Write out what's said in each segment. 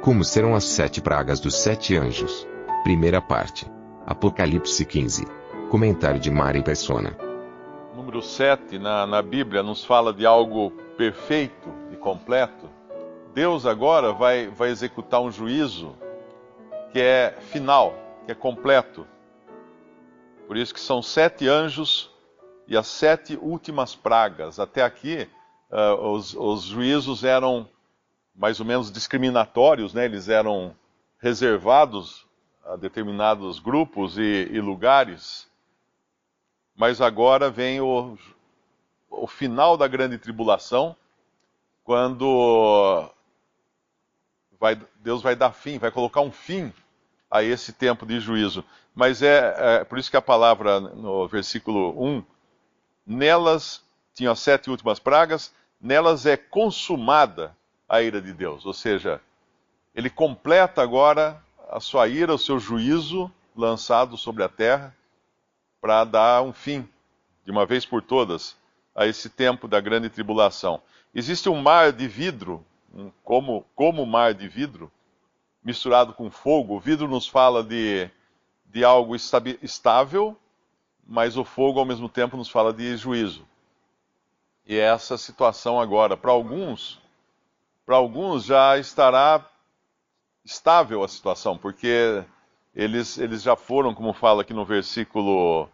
Como serão as 7 pragas dos 7 anjos? Primeira parte. Apocalipse 15. Comentário de Mari Persona. Número 7 na Bíblia nos fala de algo perfeito e completo. Deus agora vai executar um juízo que é final, que é completo. Por isso que são 7 anjos e as 7 últimas pragas. Até aqui, os juízos eram mais ou menos discriminatórios, né? Eles eram reservados a determinados grupos e lugares. Mas agora vem o final da grande tribulação, quando Deus vai dar fim, vai colocar um fim a esse tempo de juízo. Mas é por isso que a palavra no versículo 1, nelas tinham as 7 últimas pragas, nelas é consumada a ira de Deus. Ou seja, ele completa agora a sua ira, o seu juízo lançado sobre a terra, para dar um fim, de uma vez por todas, a esse tempo da grande tribulação. Existe um mar de vidro, como mar de vidro, misturado com fogo. O vidro nos fala de algo estável, mas o fogo, ao mesmo tempo, nos fala de juízo. E é essa situação agora. Para alguns já estará estável a situação, porque eles já foram, como fala aqui no versículo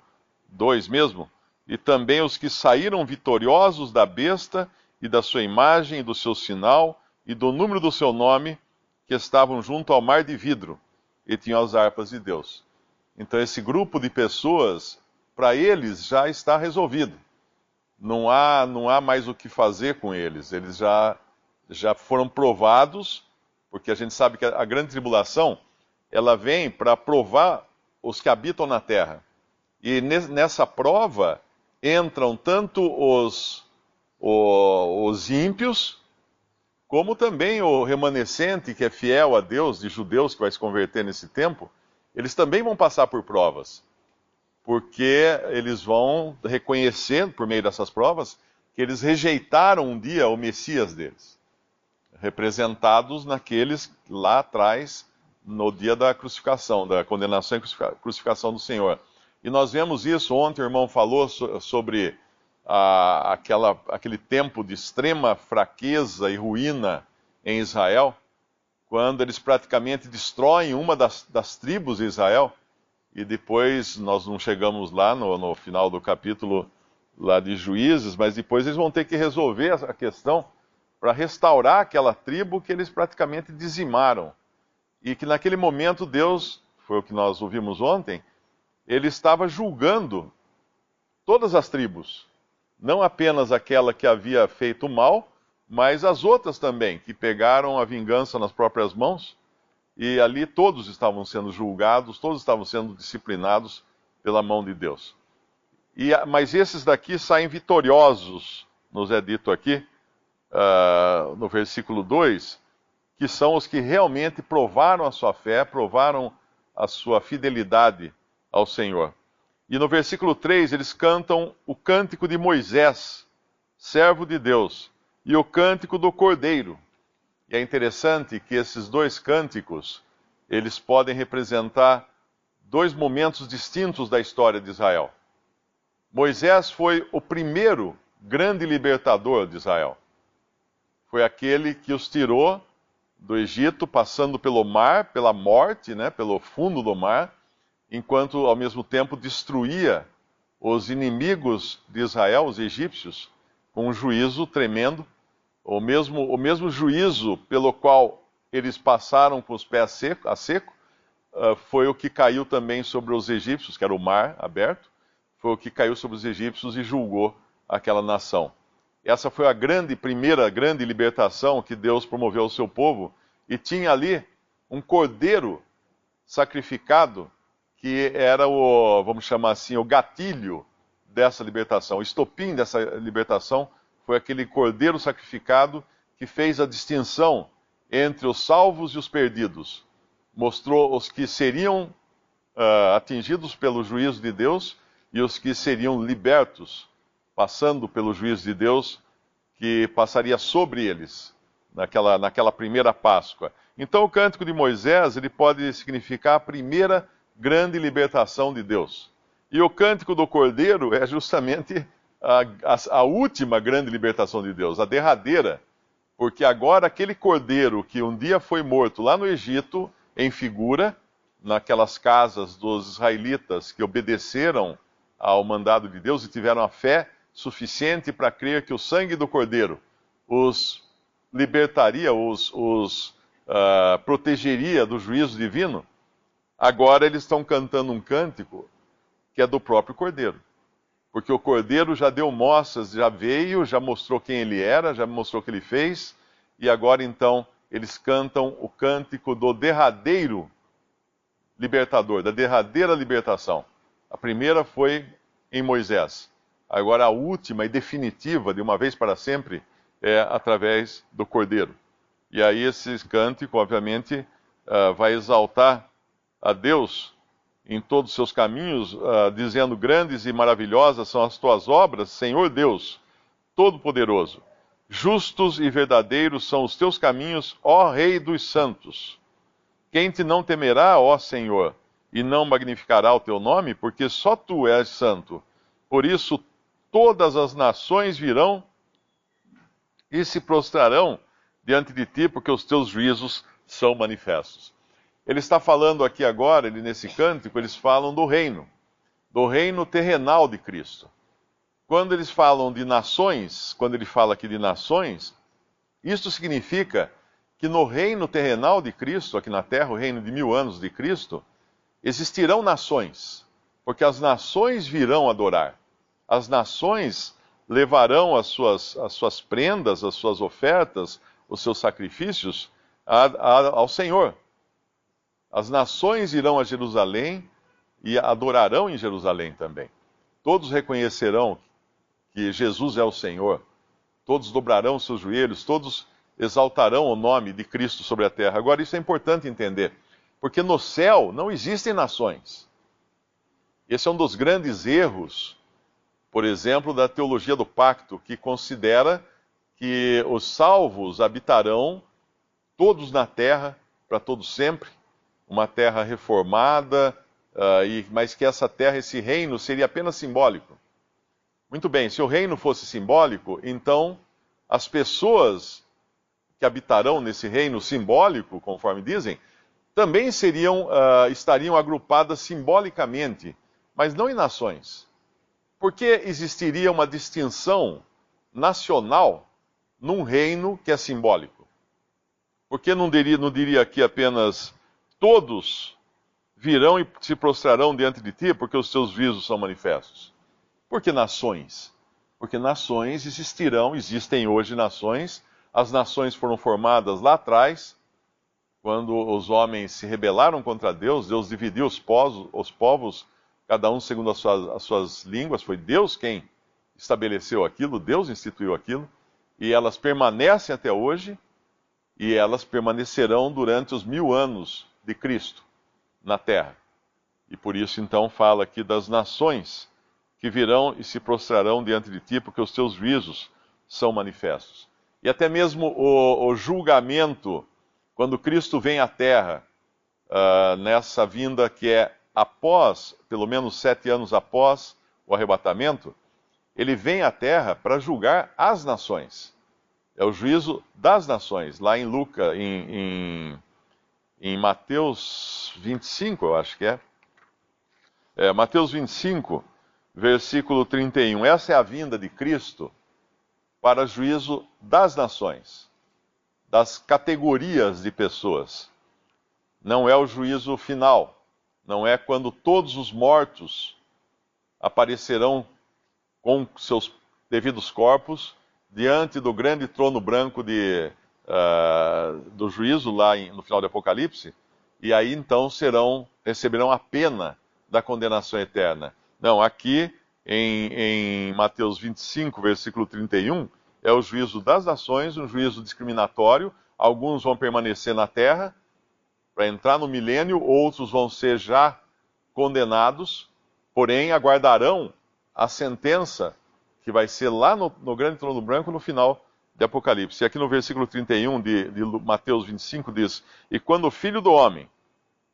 2 mesmo, e também os que saíram vitoriosos da besta e da sua imagem e do seu sinal e do número do seu nome, que estavam junto ao mar de vidro e tinham as harpas de Deus. Então esse grupo de pessoas, para eles já está resolvido. Não há mais o que fazer com eles. Eles já foram provados, porque a gente sabe que a grande tribulação, ela vem para provar os que habitam na terra. E nessa prova entram tanto os ímpios, como também o remanescente que é fiel a Deus, de judeus que vai se converter nesse tempo. Eles também vão passar por provas, porque eles vão reconhecer, por meio dessas provas, que eles rejeitaram um dia o Messias deles, representados naqueles lá atrás, no dia da crucificação, da condenação e crucificação do Senhor. E nós vemos isso, ontem o irmão falou sobre aquele tempo de extrema fraqueza e ruína em Israel, quando eles praticamente destroem uma das tribos de Israel, e depois nós não chegamos lá no final do capítulo lá de Juízes, mas depois eles vão ter que resolver a questão para restaurar aquela tribo que eles praticamente dizimaram. E que naquele momento Deus, foi o que nós ouvimos ontem, ele estava julgando todas as tribos. Não apenas aquela que havia feito mal, mas as outras também, que pegaram a vingança nas próprias mãos. E ali todos estavam sendo julgados, todos estavam sendo disciplinados pela mão de Deus. Mas esses daqui saem vitoriosos, nos é dito aqui, no versículo 2, que são os que realmente provaram a sua fé, provaram a sua fidelidade ao Senhor. E no versículo 3 eles cantam o cântico de Moisés, servo de Deus, e o cântico do Cordeiro. E é interessante que esses dois cânticos, eles podem representar 2 momentos distintos da história de Israel. Moisés foi o primeiro grande libertador de Israel. Foi aquele que os tirou do Egito, passando pelo mar, pela morte, né, pelo fundo do mar, enquanto ao mesmo tempo destruía os inimigos de Israel, os egípcios, com um juízo tremendo. O mesmo juízo pelo qual eles passaram com os pés a seco, foi o que caiu também sobre os egípcios, que era o mar aberto, foi o que caiu sobre os egípcios e julgou aquela nação. Essa foi a primeira grande libertação que Deus promoveu ao seu povo, e tinha ali um cordeiro sacrificado, que era vamos chamar assim, o gatilho dessa libertação. O estopim dessa libertação foi aquele cordeiro sacrificado que fez a distinção entre os salvos e os perdidos. Mostrou os que seriam atingidos pelo juízo de Deus e os que seriam libertos, passando pelo juízo de Deus, que passaria sobre eles naquela primeira Páscoa. Então o cântico de Moisés ele pode significar a primeira grande libertação de Deus. E o cântico do Cordeiro é justamente a última grande libertação de Deus, a derradeira. Porque agora aquele cordeiro que um dia foi morto lá no Egito, em figura, naquelas casas dos israelitas que obedeceram ao mandado de Deus e tiveram a fé suficiente para crer que o sangue do cordeiro os libertaria, os protegeria do juízo divino, agora eles estão cantando um cântico que é do próprio cordeiro. Porque o cordeiro já deu mostras, já veio, já mostrou quem ele era, já mostrou o que ele fez, e agora então eles cantam o cântico do derradeiro libertador, da derradeira libertação. A primeira foi em Moisés. Agora a última e definitiva, de uma vez para sempre, é através do Cordeiro. E aí esse cântico, obviamente, vai exaltar a Deus em todos os seus caminhos, dizendo: grandes e maravilhosas são as tuas obras, Senhor Deus, Todo-Poderoso. Justos e verdadeiros são os teus caminhos, ó Rei dos santos. Quem te não temerá, ó Senhor, e não magnificará o teu nome, porque só tu és santo. Por isso todas as nações virão e se prostrarão diante de ti, porque os teus juízos são manifestos. Ele está falando aqui agora, nesse cântico, eles falam do reino terrenal de Cristo. Quando eles falam de nações, quando ele fala aqui de nações, isto significa que no reino terrenal de Cristo, aqui na terra, o reino de 1000 anos de Cristo, existirão nações, porque as nações virão adorar. As nações levarão as suas prendas, as suas ofertas, os seus sacrifícios ao Senhor. As nações irão a Jerusalém e adorarão em Jerusalém também. Todos reconhecerão que Jesus é o Senhor. Todos dobrarão seus joelhos, todos exaltarão o nome de Cristo sobre a terra. Agora, isso é importante entender, porque no céu não existem nações. Esse é um dos grandes erros, por exemplo, da teologia do pacto, que considera que os salvos habitarão todos na terra, para todos sempre, uma terra reformada, mas que essa terra, esse reino, seria apenas simbólico. Muito bem, se o reino fosse simbólico, então as pessoas que habitarão nesse reino simbólico, conforme dizem, também estariam agrupadas simbolicamente, mas não em nações. Por que existiria uma distinção nacional num reino que é simbólico? Por que não diria aqui apenas todos virão e se prostrarão diante de ti, porque os teus juízos são manifestos? Por que nações? Porque nações existem hoje nações. As nações foram formadas lá atrás, quando os homens se rebelaram contra Deus. Deus dividiu os povos, cada um segundo as suas línguas. Foi Deus quem estabeleceu aquilo, Deus instituiu aquilo, e elas permanecem até hoje, e elas permanecerão durante os 1000 anos de Cristo na terra. E por isso então fala aqui das nações que virão e se prostrarão diante de ti, porque os teus juízos são manifestos. E até mesmo o julgamento, quando Cristo vem à terra, nessa vinda que é após, pelo menos 7 anos após o arrebatamento, ele vem à terra para julgar as nações. É o juízo das nações. Lá em Lucas, em Mateus 25, eu acho que é. Mateus 25, versículo 31. Essa é a vinda de Cristo para juízo das nações, das categorias de pessoas. Não é o juízo final. Não é quando todos os mortos aparecerão com seus devidos corpos diante do grande trono branco do juízo, lá no final do Apocalipse, e aí então receberão a pena da condenação eterna. Não, aqui em Mateus 25, versículo 31, é o juízo das nações, um juízo discriminatório. Alguns vão permanecer na terra para entrar no milênio, outros vão ser já condenados, porém aguardarão a sentença que vai ser lá no grande trono branco no final de Apocalipse. E aqui no versículo 31 de Mateus 25 diz: E quando o Filho do Homem,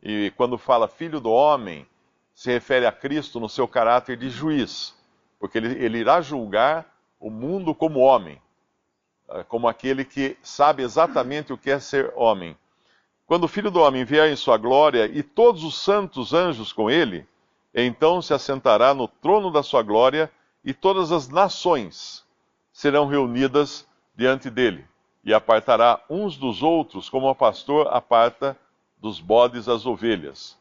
e quando fala Filho do Homem, se refere a Cristo no seu caráter de juiz, porque ele irá julgar o mundo como homem, como aquele que sabe exatamente o que é ser homem. Quando o Filho do Homem vier em sua glória e todos os santos anjos com ele, então se assentará no trono da sua glória e todas as nações serão reunidas diante dele, e apartará uns dos outros como o pastor aparta dos bodes as ovelhas.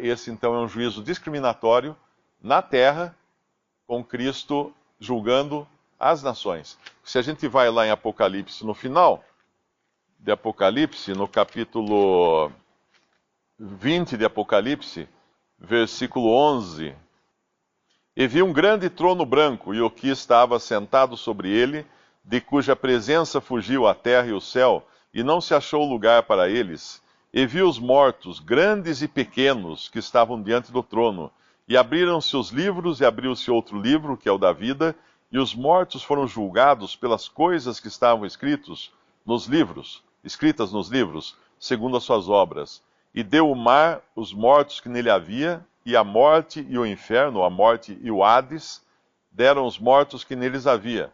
Esse então é um juízo discriminatório na terra, com Cristo julgando as nações. Se a gente vai lá em Apocalipse, no final de Apocalipse, no capítulo 20 de Apocalipse, versículo 11: E vi um grande trono branco, e o que estava sentado sobre ele, de cuja presença fugiu a terra e o céu, e não se achou lugar para eles. E vi os mortos, grandes e pequenos, que estavam diante do trono. E abriram-se os livros, e abriu-se outro livro, que é o da vida, e os mortos foram julgados pelas coisas que estavam escritas nos livros, segundo as suas obras. E deu o mar os mortos que nele havia, e a morte e o inferno, a morte e o Hades, deram os mortos que neles havia,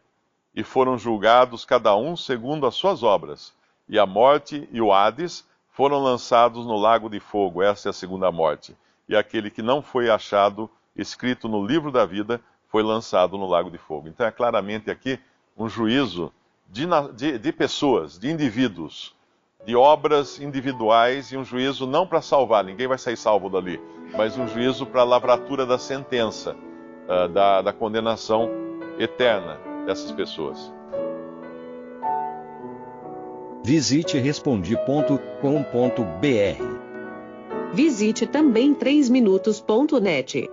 e foram julgados cada um segundo as suas obras. E a morte e o Hades foram lançados no lago de fogo. Essa é a segunda morte. E aquele que não foi achado escrito no livro da vida foi lançado no lago de fogo. Então é claramente aqui um juízo de pessoas, de indivíduos, de obras individuais, e um juízo não para salvar, ninguém vai sair salvo dali, mas um juízo para a lavratura da sentença, da condenação eterna dessas pessoas. Visite Respondi.com.br. Visite também 3minutos.net.